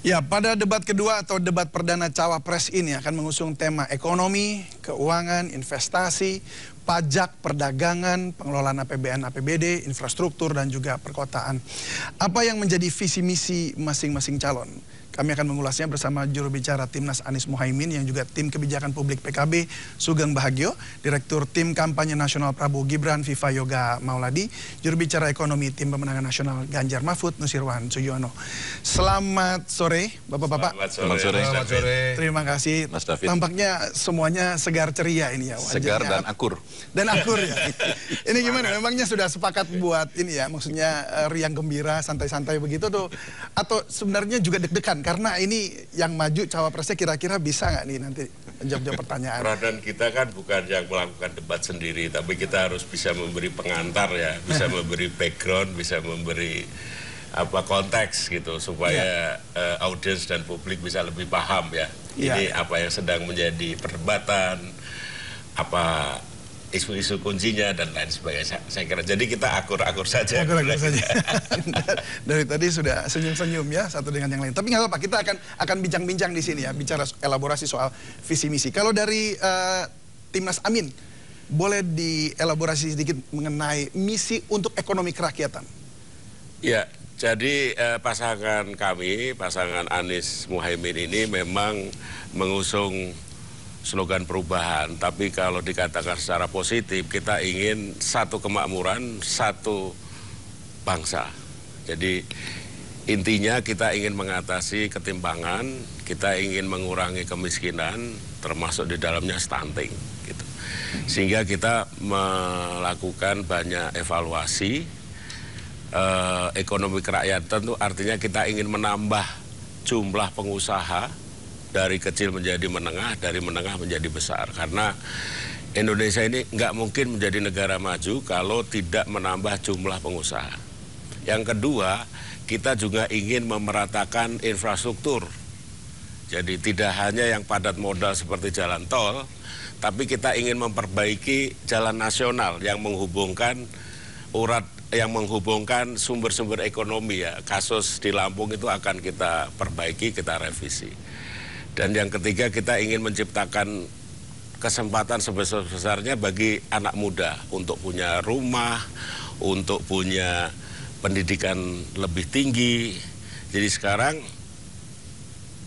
Ya, pada debat kedua atau debat perdana Cawapres ini akan mengusung tema ekonomi, keuangan, investasi, pajak, perdagangan, pengelolaan APBN, APBD, infrastruktur, dan juga perkotaan. Apa yang menjadi visi misi masing-masing calon? Kami akan mengulasnya bersama juru bicara Timnas Anies Muhaimin yang juga tim kebijakan publik PKB Sugeng Bahagio, Direktur Tim Kampanye Nasional Prabowo Gibran Viva Yoga Mauladi, juru bicara ekonomi Tim Pemenangan Nasional Ganjar Mahfud Nusirwan Suyono. Selamat sore, Bapak-bapak. Selamat sore. Selamat sore. Terima kasih. Mas David. Tampaknya semuanya segar ceria ini ya. Segar dan akur. Dan akur ya. Ini gimana? Memangnya sudah sepakat buat ini ya, maksudnya riang gembira, santai-santai begitu tuh? Atau sebenarnya juga deg-degan? Karena ini yang maju cawapresnya kira-kira bisa nggak nih nanti jawab-jawab pertanyaan? Peranan kita kan bukan yang melakukan debat sendiri, tapi kita harus bisa memberi pengantar ya, bisa memberi background, bisa memberi konteks gitu supaya audiens dan publik bisa lebih paham ya. Ini apa yang sedang menjadi perdebatan, apa isu-isu kuncinya dan lain sebagainya. Saya kira jadi kita akur-akur saja. Akur-akur saja. Dari tadi sudah senyum-senyum ya satu dengan yang lain. Tapi nggak apa-apa, kita akan bincang-bincang di sini ya, bicara elaborasi soal visi misi. Kalau dari Timnas Amin, boleh dielaborasi sedikit mengenai misi untuk ekonomi kerakyatan? Ya, jadi pasangan kami, pasangan Anies Muhaimin ini memang mengusung slogan perubahan, tapi kalau dikatakan secara positif, kita ingin satu kemakmuran, satu bangsa. Jadi intinya kita ingin mengatasi ketimpangan, kita ingin mengurangi kemiskinan, termasuk di dalamnya stunting. Gitu. Sehingga kita melakukan banyak evaluasi. Ekonomi kerakyatan itu artinya kita ingin menambah jumlah pengusaha, dari kecil menjadi menengah, dari menengah menjadi besar. Karena Indonesia ini nggak mungkin menjadi negara maju kalau tidak menambah jumlah pengusaha. Yang kedua, kita juga ingin memeratakan infrastruktur. Jadi tidak hanya yang padat modal seperti jalan tol, tapi kita ingin memperbaiki jalan nasional yang menghubungkan sumber-sumber ekonomi ya. Kasus di Lampung itu akan kita perbaiki, kita revisi. Dan yang ketiga, kita ingin menciptakan kesempatan sebesar-besarnya bagi anak muda untuk punya rumah, untuk punya pendidikan lebih tinggi. Jadi sekarang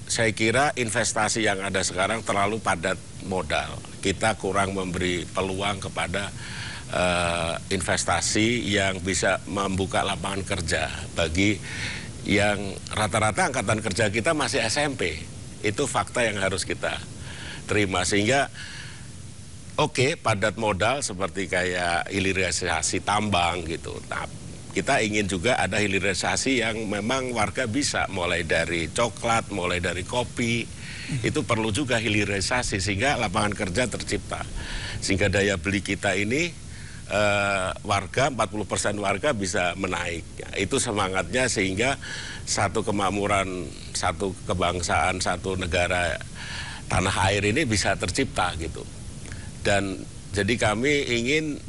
saya kira investasi yang ada sekarang terlalu padat modal. Kita kurang memberi peluang kepada investasi yang bisa membuka lapangan kerja bagi yang rata-rata angkatan kerja kita masih SMP. Itu fakta yang harus kita terima. Sehingga padat modal seperti kayak hilirisasi tambang gitu. Nah, kita ingin juga ada hilirisasi yang memang warga bisa, mulai dari coklat, mulai dari kopi. Itu perlu juga hilirisasi sehingga lapangan kerja tercipta. Sehingga daya beli kita ini warga, 40% warga bisa menaik. Itu semangatnya sehingga satu kemakmuran, satu kebangsaan, satu negara tanah air ini bisa tercipta gitu. Dan jadi kami ingin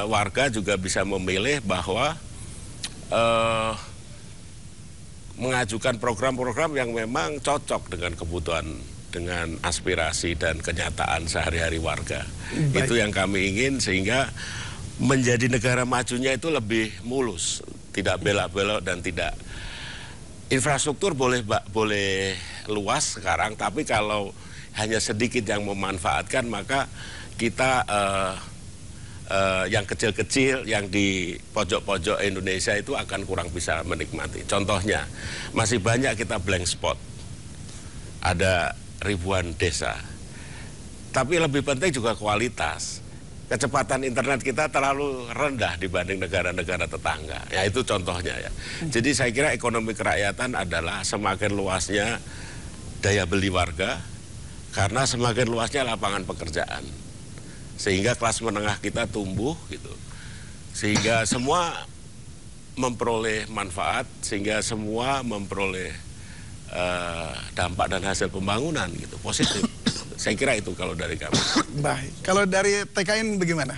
warga juga bisa memilih bahwa mengajukan program-program yang memang cocok dengan kebutuhan, dengan aspirasi dan kenyataan sehari-hari warga. Baik. Itu yang kami ingin sehingga menjadi negara majunya itu lebih mulus, tidak belak-belok dan tidak. Infrastruktur boleh luas sekarang, tapi kalau hanya sedikit yang memanfaatkan, maka kita yang kecil-kecil, yang di pojok-pojok Indonesia itu akan kurang bisa menikmati. Contohnya, masih banyak kita blank spot. Ada ribuan desa. Tapi lebih penting juga kualitas. Kecepatan internet kita terlalu rendah dibanding negara-negara tetangga. Ya itu contohnya ya. Jadi saya kira ekonomi kerakyatan adalah semakin luasnya daya beli warga, karena semakin luasnya lapangan pekerjaan. Sehingga kelas menengah kita tumbuh gitu. Sehingga semua memperoleh manfaat, sehingga semua memperoleh dampak dan hasil pembangunan gitu, positif. Saya kira itu kalau dari kami. Baik, kalau dari TKN bagaimana?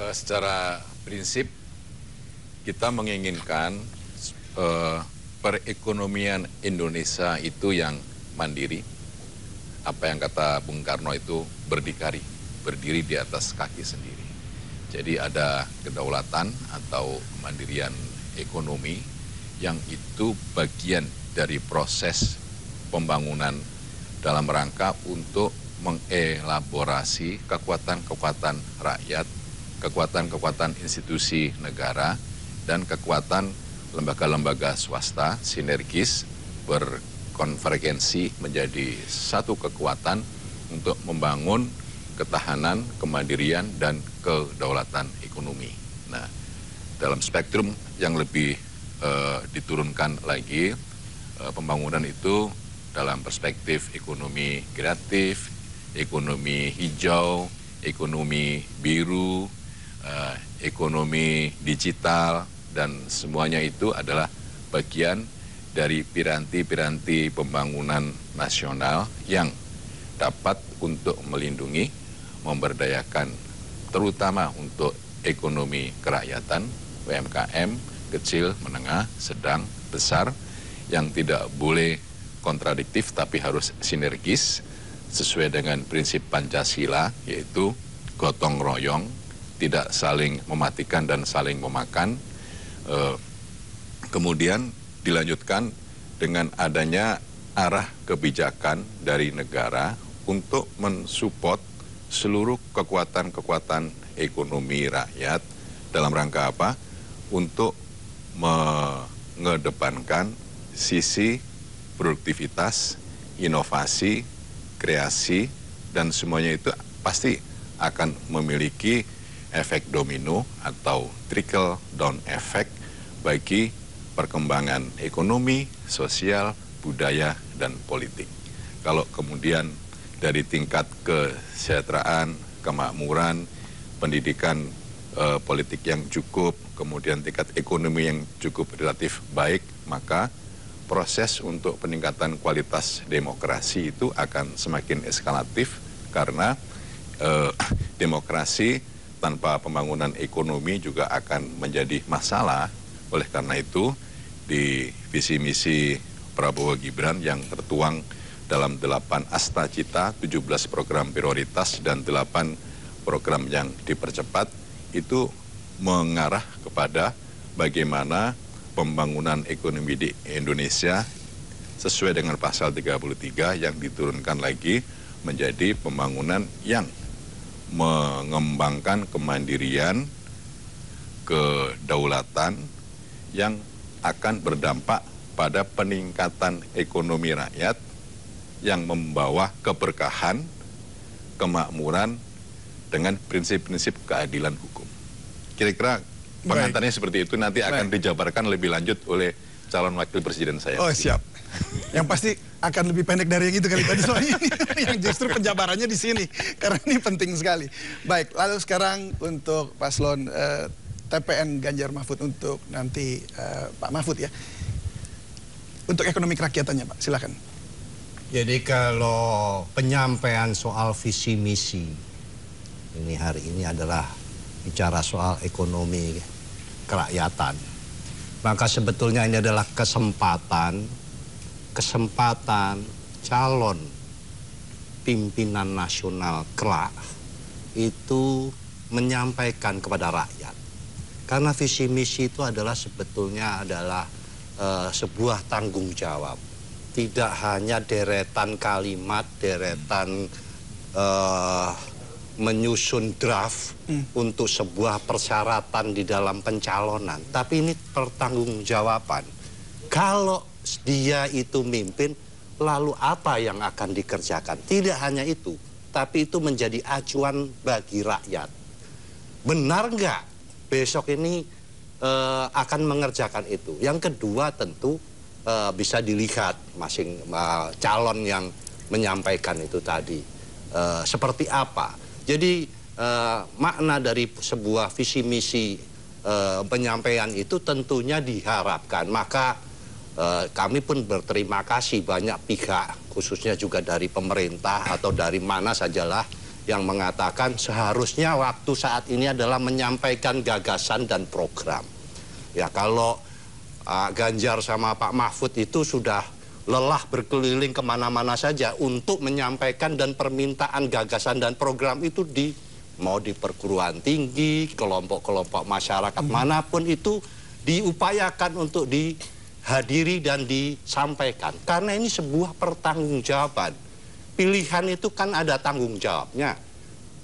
Secara prinsip kita menginginkan perekonomian Indonesia itu yang mandiri. Apa yang kata Bung Karno itu berdikari, berdiri di atas kaki sendiri. Jadi ada kedaulatan atau kemandirian ekonomi yang itu bagian dari proses pembangunan dalam rangka untuk mengelaborasi kekuatan-kekuatan rakyat, kekuatan-kekuatan institusi negara, dan kekuatan lembaga-lembaga swasta sinergis berkonvergensi menjadi satu kekuatan untuk membangun ketahanan, kemandirian, dan kedaulatan ekonomi. Nah, dalam spektrum yang lebih diturunkan lagi, pembangunan itu dalam perspektif ekonomi kreatif, ekonomi hijau, ekonomi biru, ekonomi digital, dan semuanya itu adalah bagian dari piranti-piranti pembangunan nasional yang dapat untuk melindungi, memberdayakan, terutama untuk ekonomi kerakyatan, UMKM, kecil, menengah, sedang, besar, yang tidak boleh kontradiktif tapi harus sinergis sesuai dengan prinsip Pancasila, yaitu gotong royong, tidak saling mematikan dan saling memakan. Kemudian dilanjutkan dengan adanya arah kebijakan dari negara untuk mensupport seluruh kekuatan-kekuatan ekonomi rakyat dalam rangka apa? Untuk mengedepankan sisi produktivitas, inovasi, kreasi, dan semuanya itu pasti akan memiliki efek domino atau trickle down effect bagi perkembangan ekonomi, sosial, budaya, dan politik. Kalau kemudian dari tingkat kesejahteraan, kemakmuran, pendidikan politik yang cukup, kemudian tingkat ekonomi yang cukup relatif baik, maka proses untuk peningkatan kualitas demokrasi itu akan semakin eskalatif karena demokrasi tanpa pembangunan ekonomi juga akan menjadi masalah. Oleh karena itu, di visi misi Prabowo Gibran yang tertuang dalam 8 asta cita, 17 program prioritas, dan 8 program yang dipercepat, itu mengarah kepada bagaimana pembangunan ekonomi di Indonesia sesuai dengan pasal 33 yang diturunkan lagi menjadi pembangunan yang mengembangkan kemandirian, kedaulatan yang akan berdampak pada peningkatan ekonomi rakyat yang membawa keberkahan, kemakmuran dengan prinsip-prinsip keadilan hukum. Kira-kira pengantarnya seperti itu, nanti akan dijabarkan lebih lanjut oleh calon wakil presiden saya. Oh, siap. Yang pasti akan lebih pendek dari yang itu kali tadi soalnya yang justru penjabarannya di sini karena ini penting sekali. Baik, lalu sekarang untuk paslon TPN Ganjar Mahfud untuk nanti Pak Mahfud ya. Untuk ekonomi kerakyatannya Pak, silakan. Jadi kalau penyampaian soal visi misi ini hari ini adalah bicara soal ekonomi kerakyatan, maka sebetulnya ini adalah kesempatan calon pimpinan nasional kelak itu menyampaikan kepada rakyat. Karena visi misi itu adalah sebetulnya adalah sebuah tanggung jawab. Tidak hanya deretan kalimat, deretan menyusun draft untuk sebuah persyaratan di dalam pencalonan. Tapi ini pertanggungjawaban. Kalau dia itu mimpin, lalu apa yang akan dikerjakan? Tidak hanya itu, tapi itu menjadi acuan bagi rakyat. Benar nggak besok ini akan mengerjakan itu? Yang kedua tentu bisa dilihat calon yang menyampaikan itu tadi seperti apa. Jadi makna dari sebuah visi misi penyampaian itu tentunya diharapkan. Maka kami pun berterima kasih banyak pihak, khususnya juga dari pemerintah atau dari mana sajalah yang mengatakan seharusnya waktu saat ini adalah menyampaikan gagasan dan program. Ya kalau Pak Ganjar sama Pak Mahfud itu sudah lelah berkeliling kemana-mana saja untuk menyampaikan dan permintaan gagasan dan program itu mau di perguruan tinggi, kelompok-kelompok masyarakat manapun itu diupayakan untuk dihadiri dan disampaikan. Karena ini sebuah pertanggungjawaban. Pilihan itu kan ada tanggung jawabnya.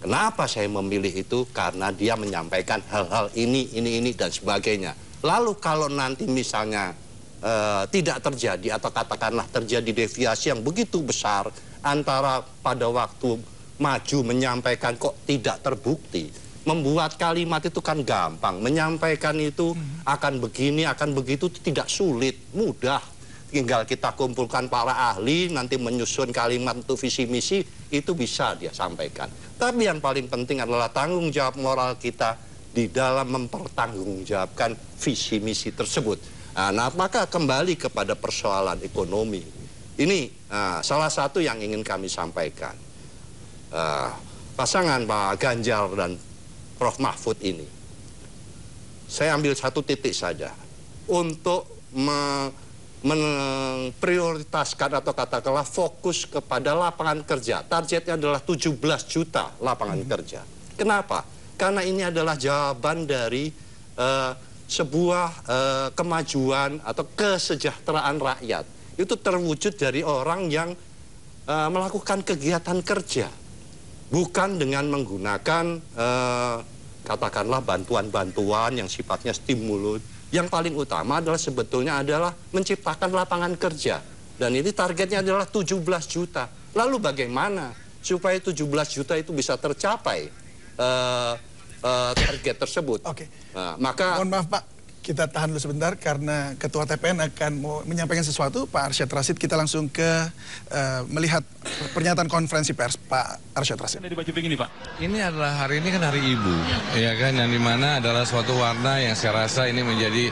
Kenapa saya memilih itu? Karena dia menyampaikan hal-hal ini, dan sebagainya. Lalu kalau nanti misalnya tidak terjadi atau katakanlah terjadi deviasi yang begitu besar antara pada waktu maju menyampaikan kok tidak terbukti. Membuat kalimat itu kan gampang. Menyampaikan itu akan begini, akan begitu tidak sulit, mudah. Tinggal kita kumpulkan para ahli, nanti menyusun kalimat untuk visi misi, itu bisa dia sampaikan. Tapi yang paling penting adalah tanggung jawab moral kita di dalam mempertanggungjawabkan visi misi tersebut. Nah, maka kembali kepada persoalan ekonomi. Ini salah satu yang ingin kami sampaikan. Pasangan Pak Ganjar dan Prof. Mahfud ini, saya ambil satu titik saja untuk memprioritaskan atau katakanlah fokus kepada lapangan kerja. Targetnya adalah 17 juta lapangan kerja. Kenapa? Karena ini adalah jawaban dari sebuah kemajuan atau kesejahteraan rakyat. Itu terwujud dari orang yang melakukan kegiatan kerja. Bukan dengan menggunakan katakanlah bantuan-bantuan yang sifatnya stimulus. Yang paling utama adalah sebetulnya adalah menciptakan lapangan kerja. Dan ini targetnya adalah 17 juta. Lalu bagaimana supaya 17 juta itu bisa tercapai target tersebut? Oke. Maka mohon maaf Pak, kita tahan dulu sebentar karena Ketua TPN akan mau menyampaikan sesuatu. Pak Arsyad Rashid, kita langsung ke melihat pernyataan konferensi pers Pak Arsyad Rashid. Di baju pink ini Pak. Ini adalah hari ini kan hari Ibu, ya kan, yang dimana adalah suatu warna yang saya rasa ini menjadi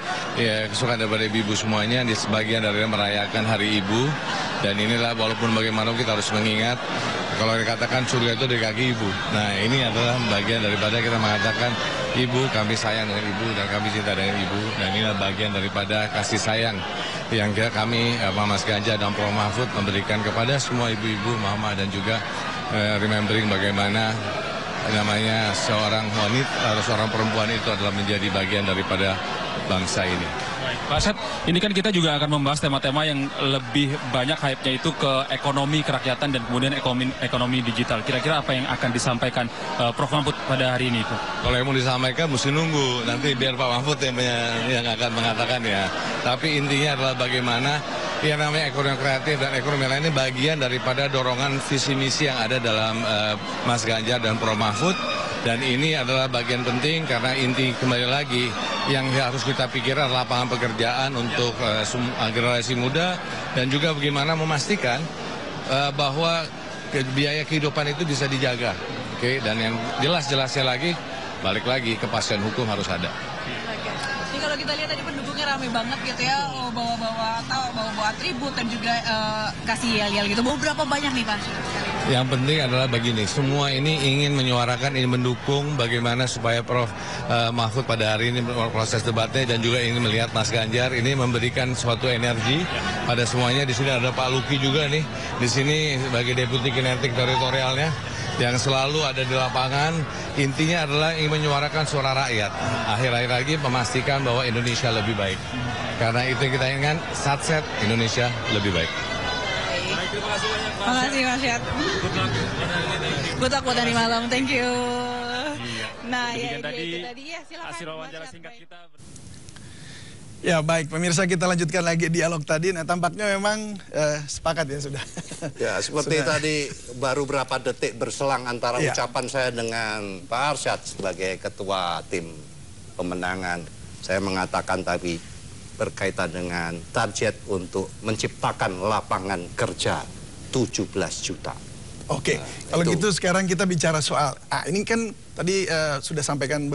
kesukaan daripada ibu semuanya. Di sebagian dari merayakan hari Ibu, dan inilah walaupun bagaimana kita harus mengingat kalau dikatakan surga itu dari kaki ibu. Nah, ini adalah bagian daripada kita mengatakan ibu, kami sayang dengan ibu dan kami cinta dengan ibu. Dan inilah bagian daripada kasih sayang yang kami, Mas Ganjar dan Prof. Mahfud memberikan kepada semua ibu-ibu, mama, dan juga remembering bagaimana namanya seorang wanita atau seorang perempuan itu adalah menjadi bagian daripada bangsa ini. Pak Arsyad, ini kan kita juga akan membahas tema-tema yang lebih banyak hype-nya itu ke ekonomi kerakyatan dan kemudian ekonomi digital. Kira-kira apa yang akan disampaikan Prof. Mahfud pada hari ini, Pak? Kalau yang mau disampaikan mesti nunggu, nanti biar Pak Mahfud yang akan mengatakan ya. Tapi intinya adalah bagaimana yang namanya ekonomi kreatif dan ekonomi lain ini bagian daripada dorongan visi misi yang ada dalam Mas Ganjar dan Prof. Mahfud. Dan ini adalah bagian penting karena inti kembali lagi yang harus kita pikirkan adalah lapangan pekerjaan untuk generasi muda dan juga bagaimana memastikan bahwa biaya kehidupan itu bisa dijaga. Oke, dan yang jelas-jelasnya lagi balik lagi kepastian hukum harus ada. Jadi kalau kita lihat tadi pendukungnya rame banget gitu ya, bawa-bawa atribut dan juga kasih yel-yel gitu. Bawa berapa banyak nih Pak? Yang penting adalah begini, semua ini ingin menyuarakan, ingin mendukung bagaimana supaya Prof. Mahfud pada hari ini proses debatnya dan juga ingin melihat Mas Ganjar ini memberikan suatu energi pada semuanya. Di sini ada Pak Luki juga nih, di sini sebagai Deputi Kinetik Teritorialnya yang selalu ada di lapangan. Intinya adalah ingin menyuarakan suara rakyat. Akhir-akhir lagi memastikan bahwa Indonesia lebih baik. Karena itu yang kita inginkan, satset Indonesia lebih baik. Terima kasih Mas Arsyad. Good luck buat hari malam, thank you. Nah, ya itu tadi ya, silakan. Hasil wawancara singkat kita. Ya baik, pemirsa, kita lanjutkan lagi dialog tadi. Nah, tampaknya memang sepakat ya sudah. Ya, seperti tadi baru berapa detik berselang antara ucapan saya dengan Pak Arsyad sebagai ketua tim pemenangan. Saya mengatakan tadi berkaitan dengan target untuk menciptakan lapangan kerja 17 juta. Oke, kalau gitu sekarang kita bicara soal, ini kan tadi sudah sampaikan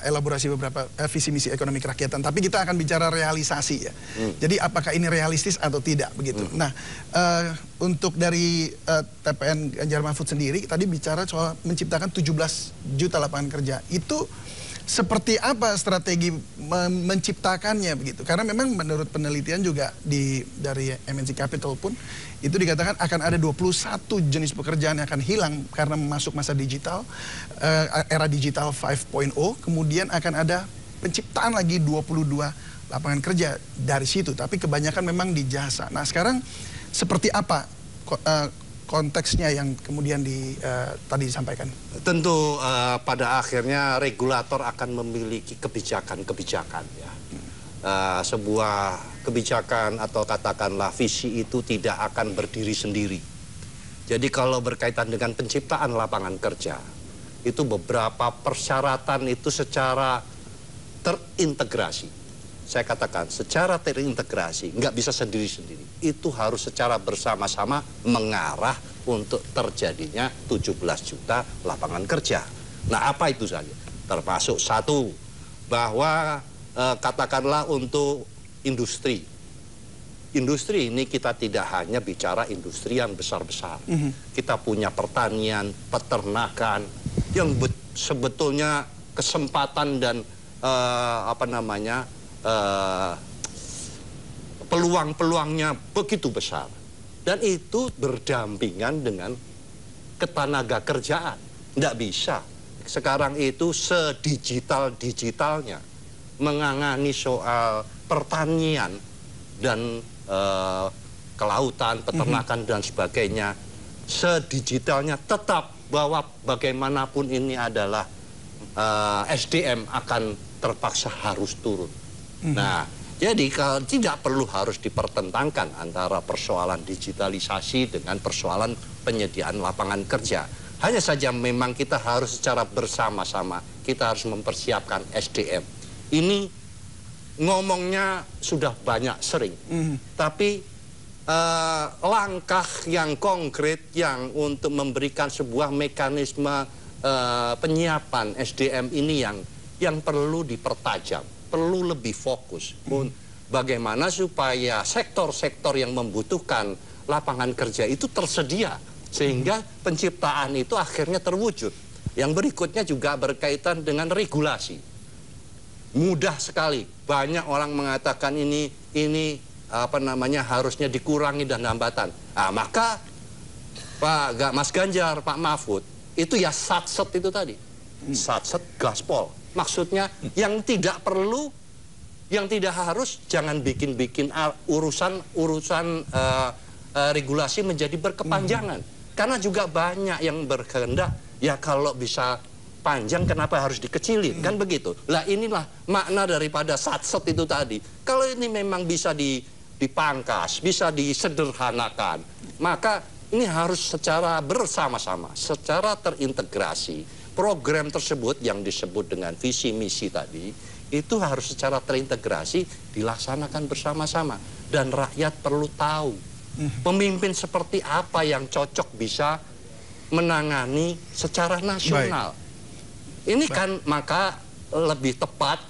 elaborasi beberapa visi misi ekonomi kerakyatan, tapi kita akan bicara realisasi ya. Jadi apakah ini realistis atau tidak begitu. Nah, untuk dari TPN Ganjar Mahfud sendiri tadi bicara soal menciptakan 17 juta lapangan kerja. Itu seperti apa strategi menciptakannya begitu? Karena memang menurut penelitian juga dari MNC Capital pun itu dikatakan akan ada 21 jenis pekerjaan yang akan hilang karena masuk masa digital, era digital 5.0, kemudian akan ada penciptaan lagi 22 lapangan kerja dari situ, tapi kebanyakan memang di jasa. Nah sekarang seperti apa konteksnya yang kemudian tadi disampaikan? Tentu pada akhirnya regulator akan memiliki kebijakan-kebijakan ya. Sebuah kebijakan atau katakanlah visi itu tidak akan berdiri sendiri. Jadi kalau berkaitan dengan penciptaan lapangan kerja, itu beberapa persyaratan itu secara terintegrasi. Saya katakan secara terintegrasi, nggak bisa sendiri-sendiri. Itu harus secara bersama-sama mengarah untuk terjadinya 17 juta lapangan kerja. Nah apa itu saja? Termasuk satu, bahwa katakanlah untuk industri. Industri ini kita tidak hanya bicara industri yang besar-besar. Kita punya pertanian, peternakan, yang sebetulnya kesempatan dan peluang-peluangnya begitu besar. Dan itu berdampingan dengan ketenaga kerjaan. Tidak bisa. Sekarang itu sedigital-digitalnya mengangani soal pertanian dan kelautan, peternakan dan sebagainya. Sedigitalnya tetap bahwa bagaimanapun ini adalah SDM akan terpaksa harus turun. Nah, jadi kalau tidak perlu harus dipertentangkan antara persoalan digitalisasi dengan persoalan penyediaan lapangan kerja. Hanya saja memang kita harus secara bersama-sama, kita harus mempersiapkan SDM. Ini ngomongnya sudah banyak sering, tapi langkah yang konkret yang untuk memberikan sebuah mekanisme penyiapan SDM ini yang perlu dipertajam, perlu lebih fokus. Bagaimana supaya sektor-sektor yang membutuhkan lapangan kerja itu tersedia, sehingga penciptaan itu akhirnya terwujud. Yang berikutnya juga berkaitan dengan regulasi. Mudah sekali, banyak orang mengatakan ini harusnya dikurangi dan hambatan. Nah, maka Mas Ganjar, Pak Mahfud, itu ya satset itu tadi. Satset gaspol. Maksudnya yang tidak perlu, yang tidak harus, jangan bikin-bikin urusan regulasi menjadi berkepanjangan. Karena juga banyak yang berkehendak, ya kalau bisa panjang kenapa harus dikecilin, kan begitu. Lah inilah makna daripada satset itu tadi. Kalau ini memang bisa dipangkas, bisa disederhanakan, maka ini harus secara bersama-sama, secara terintegrasi. Program tersebut yang disebut dengan visi misi tadi, itu harus secara terintegrasi dilaksanakan bersama-sama. Dan rakyat perlu tahu pemimpin seperti apa yang cocok bisa menangani secara nasional. Ini kan maka lebih tepat,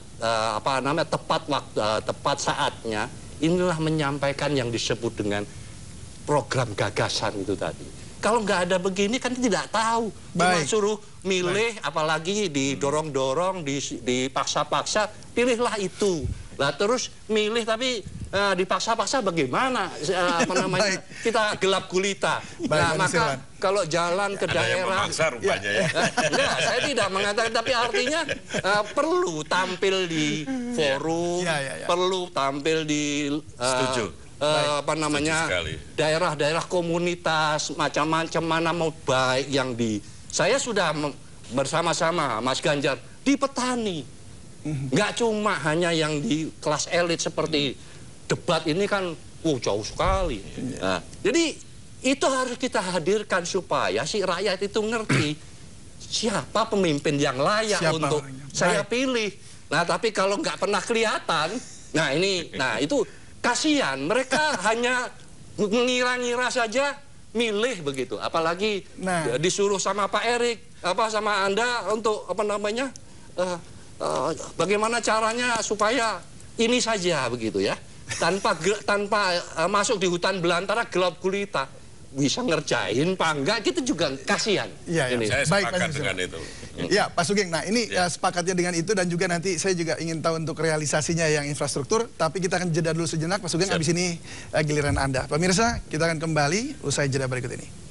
tepat saatnya, inilah menyampaikan yang disebut dengan program gagasan itu tadi. Kalau nggak ada begini kan tidak tahu. Cuma suruh milih, apalagi didorong-dorong, dipaksa-paksa, pilihlah itu. Lah terus milih tapi dipaksa-paksa bagaimana? Kita gelap gulita. Nah, maka kalau jalan ke daerah, enggak, saya tidak mengatakan, tapi artinya perlu tampil di forum, perlu tampil di daerah-daerah komunitas, macam-macam, mana mau baik yang saya sudah bersama-sama Mas Ganjar di petani. Nggak cuma hanya yang di kelas elit seperti debat ini kan, jauh sekali. Nah, jadi itu harus kita hadirkan supaya si rakyat itu ngerti siapa pemimpin yang layak untuk saya pilih. Nah, tapi kalau nggak pernah kelihatan, itu kasihan, mereka hanya mengira-ngira saja milih begitu. Apalagi disuruh sama Pak Erik, sama Anda untuk bagaimana caranya supaya ini saja begitu ya. Tanpa masuk di hutan belantara gelap gulita. bisa ngerjain, Pak enggak, kita juga kasihan. Iya, Ini. Saya Baik, sepakat Pak dengan itu. Ya, Pak Sugeng. Nah, ini sepakatnya dengan itu dan juga nanti saya juga ingin tahu untuk realisasinya yang infrastruktur. Tapi kita akan jeda dulu sejenak, Pak Sugeng. Habis ini giliran Anda. Pemirsa, kita akan kembali usai jeda berikut ini.